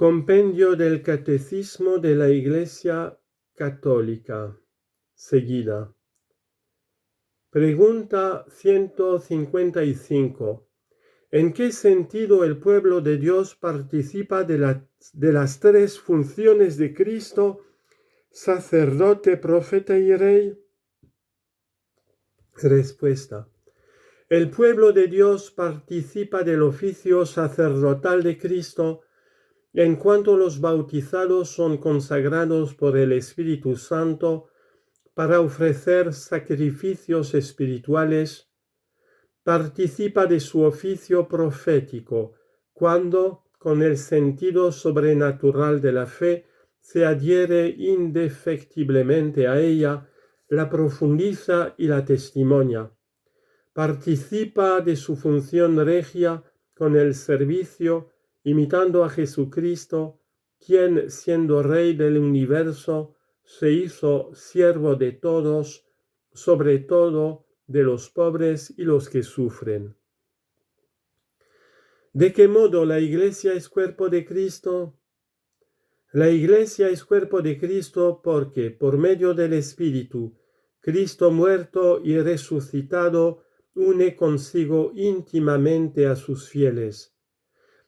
Compendio del Catecismo de la Iglesia Católica. Seguida. Pregunta 155. ¿En qué sentido el pueblo de Dios participa de las tres funciones de Cristo, sacerdote, profeta y rey? Respuesta. El pueblo de Dios participa del oficio sacerdotal de Cristo en cuanto los bautizados son consagrados por el Espíritu Santo para ofrecer sacrificios espirituales. Participa de su oficio profético cuando, con el sentido sobrenatural de la fe, se adhiere indefectiblemente a ella, la profundiza y la testimonia. Participa de su función regia con el servicio, imitando a Jesucristo, quien, siendo Rey del universo, se hizo siervo de todos, sobre todo de los pobres y los que sufren. ¿De qué modo la Iglesia es cuerpo de Cristo? La Iglesia es cuerpo de Cristo porque, por medio del Espíritu, Cristo muerto y resucitado une consigo íntimamente a sus fieles.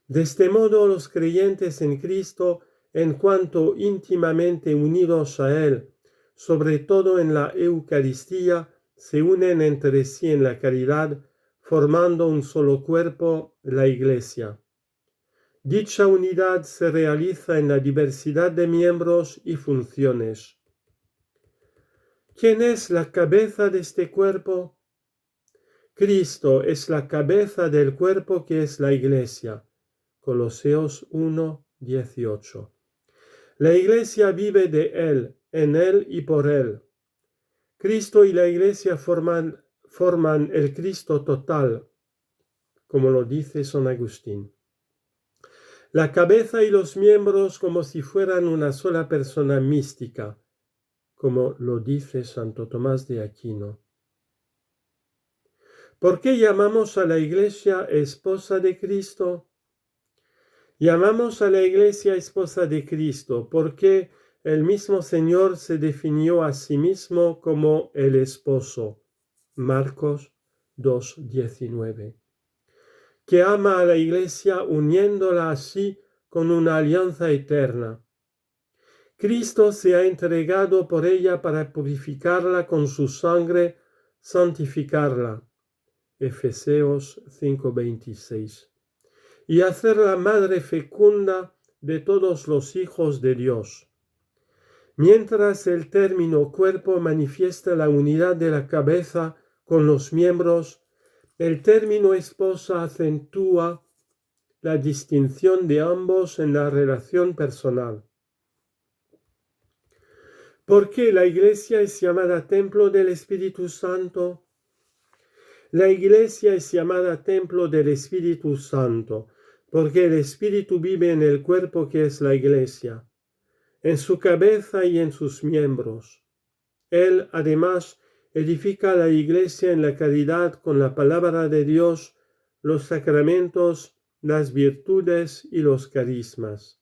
De este modo, los creyentes en Cristo, en cuanto íntimamente unidos a Él, sobre todo en la Eucaristía, se unen entre sí en la caridad, formando un solo cuerpo, la Iglesia. Dicha unidad se realiza en la diversidad de miembros y funciones. ¿Quién es la cabeza de este cuerpo? Cristo es la cabeza del cuerpo que es la Iglesia. Coloseos 1:18. La Iglesia vive de Él, en Él y por Él. Cristo y la Iglesia forman el Cristo total, como lo dice San Agustín. La cabeza y los miembros como si fueran una sola persona mística, como lo dice Santo Tomás de Aquino. ¿Por qué llamamos a la Iglesia esposa de Cristo? Llamamos a la Iglesia esposa de Cristo porque el mismo Señor se definió a sí mismo como el esposo. Marcos 2:19. Que ama a la Iglesia uniéndola así con una alianza eterna. Cristo se ha entregado por ella para purificarla con su sangre, santificarla. Efesios 5:26. Y hacerla madre fecunda de todos los hijos de Dios. Mientras el término cuerpo manifiesta la unidad de la cabeza con los miembros, el término esposa acentúa la distinción de ambos en la relación personal. ¿Por qué la Iglesia es llamada templo del Espíritu Santo? La Iglesia es llamada templo del Espíritu Santo, porque el Espíritu vive en el cuerpo que es la Iglesia, en su cabeza y en sus miembros. Él, además, edifica la Iglesia en la caridad con la palabra de Dios, los sacramentos, las virtudes y los carismas.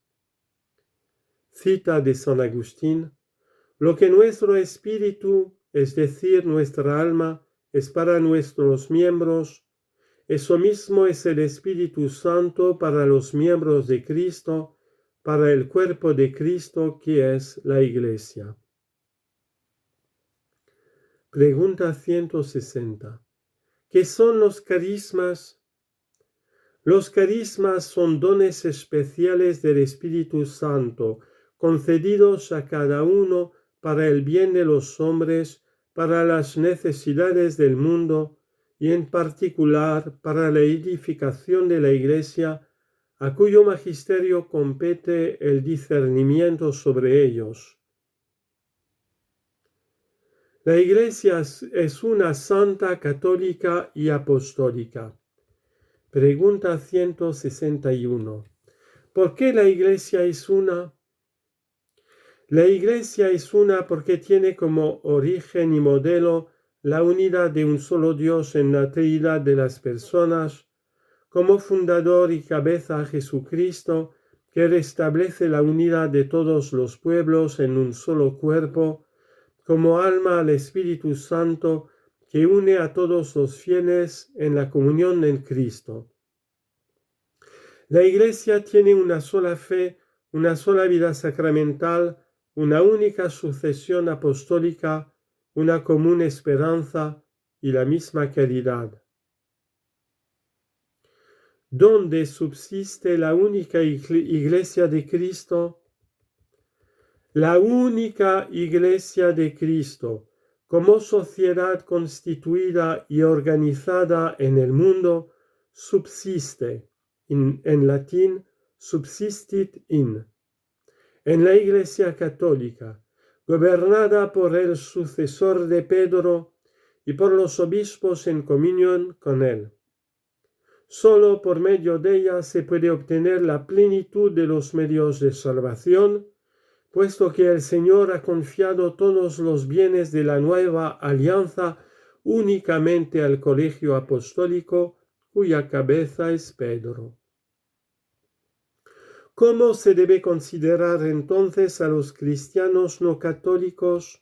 Cita de San Agustín: lo que nuestro espíritu, es decir, nuestra alma, es para nuestros miembros, eso mismo es el Espíritu Santo para los miembros de Cristo, para el cuerpo de Cristo que es la Iglesia. Pregunta 160. ¿Qué son los carismas? Los carismas son dones especiales del Espíritu Santo, concedidos a cada uno para el bien de los hombres, para las necesidades del mundo y en particular para la edificación de la Iglesia, a cuyo magisterio compete el discernimiento sobre ellos. La Iglesia es una santa, católica y apostólica. Pregunta 161. ¿Por qué la Iglesia es una? La Iglesia es una porque tiene como origen y modelo la unidad de un solo Dios en la Trinidad de las personas, como fundador y cabeza a Jesucristo, que restablece la unidad de todos los pueblos en un solo cuerpo, como alma al Espíritu Santo, que une a todos los fieles en la comunión en Cristo. La Iglesia tiene una sola fe, una sola vida sacramental, una única sucesión apostólica, una común esperanza y la misma caridad. ¿Dónde subsiste la única Iglesia de Cristo? La única Iglesia de Cristo, como sociedad constituida y organizada en el mundo, subsiste, en latín, subsistit in, en la Iglesia católica, gobernada por el sucesor de Pedro y por los obispos en comunión con él. Solo por medio de ella se puede obtener la plenitud de los medios de salvación, puesto que el Señor ha confiado todos los bienes de la nueva alianza únicamente al colegio apostólico, cuya cabeza es Pedro. ¿Cómo se debe considerar entonces a los cristianos no católicos?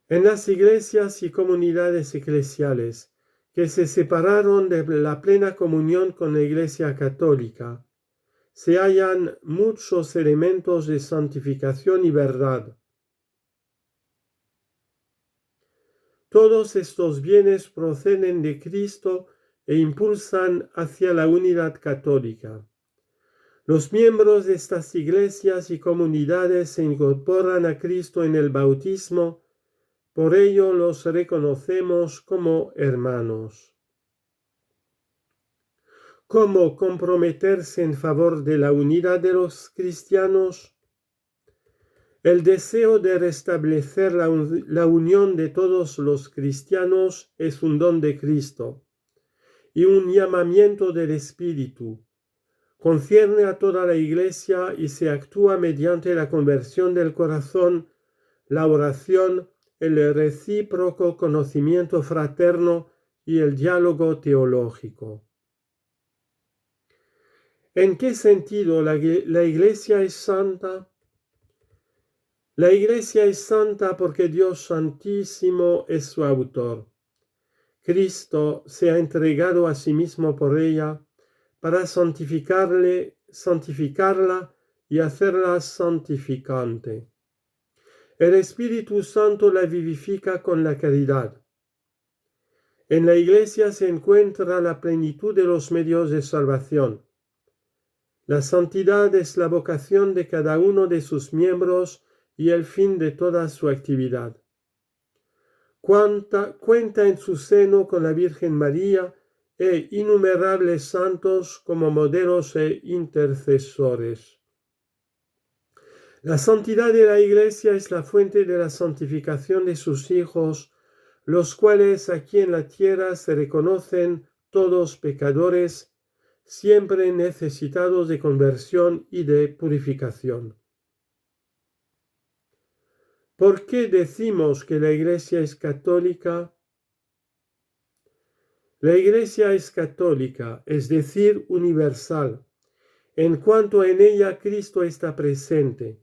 En las iglesias y comunidades eclesiales que se separaron de la plena comunión con la Iglesia católica, se hallan muchos elementos de santificación y verdad. Todos estos bienes proceden de Cristo e impulsan hacia la unidad católica. Los miembros de estas iglesias y comunidades se incorporan a Cristo en el bautismo, por ello los reconocemos como hermanos. ¿Cómo comprometerse en favor de la unidad de los cristianos? El deseo de restablecer la unión de todos los cristianos es un don de Cristo y un llamamiento del Espíritu. Concierne a toda la Iglesia y se actúa mediante la conversión del corazón, la oración, el recíproco conocimiento fraterno y el diálogo teológico. ¿En qué sentido la Iglesia es santa? La Iglesia es santa porque Dios Santísimo es su autor. Cristo se ha entregado a sí mismo por ella para santificarla y hacerla santificante. El Espíritu Santo la vivifica con la caridad. En la Iglesia se encuentra la plenitud de los medios de salvación. La santidad es la vocación de cada uno de sus miembros y el fin de toda su actividad. Cuenta en su seno con la Virgen María e innumerables santos como modelos e intercesores. La santidad de la Iglesia es la fuente de la santificación de sus hijos, los cuales aquí en la tierra se reconocen todos pecadores, siempre necesitados de conversión y de purificación. ¿Por qué decimos que la Iglesia es católica? La Iglesia es católica, es decir, universal, en cuanto en ella Cristo está presente.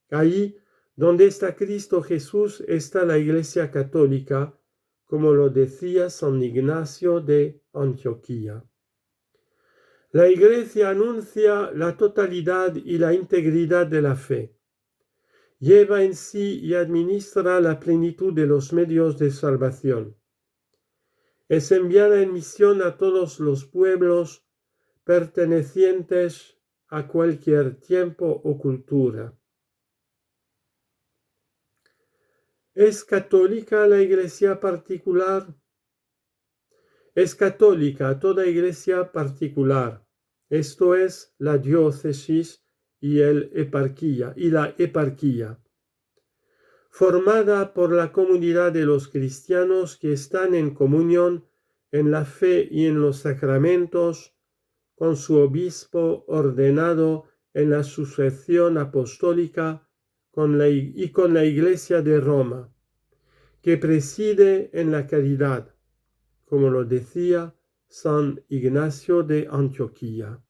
Ahí donde está Cristo Jesús está la Iglesia católica, como lo decía San Ignacio de Antioquía. La Iglesia anuncia la totalidad y la integridad de la fe. Lleva en sí y administra la plenitud de los medios de salvación. Es enviada en misión a todos los pueblos pertenecientes a cualquier tiempo o cultura. ¿Es católica la Iglesia particular? Es católica toda Iglesia particular, esto es, la diócesis y la eparquía, formada por la comunidad de los cristianos que están en comunión en la fe y en los sacramentos, con su obispo ordenado en la sucesión apostólica y con la Iglesia de Roma, que preside en la caridad, como lo decía San Ignacio de Antioquía.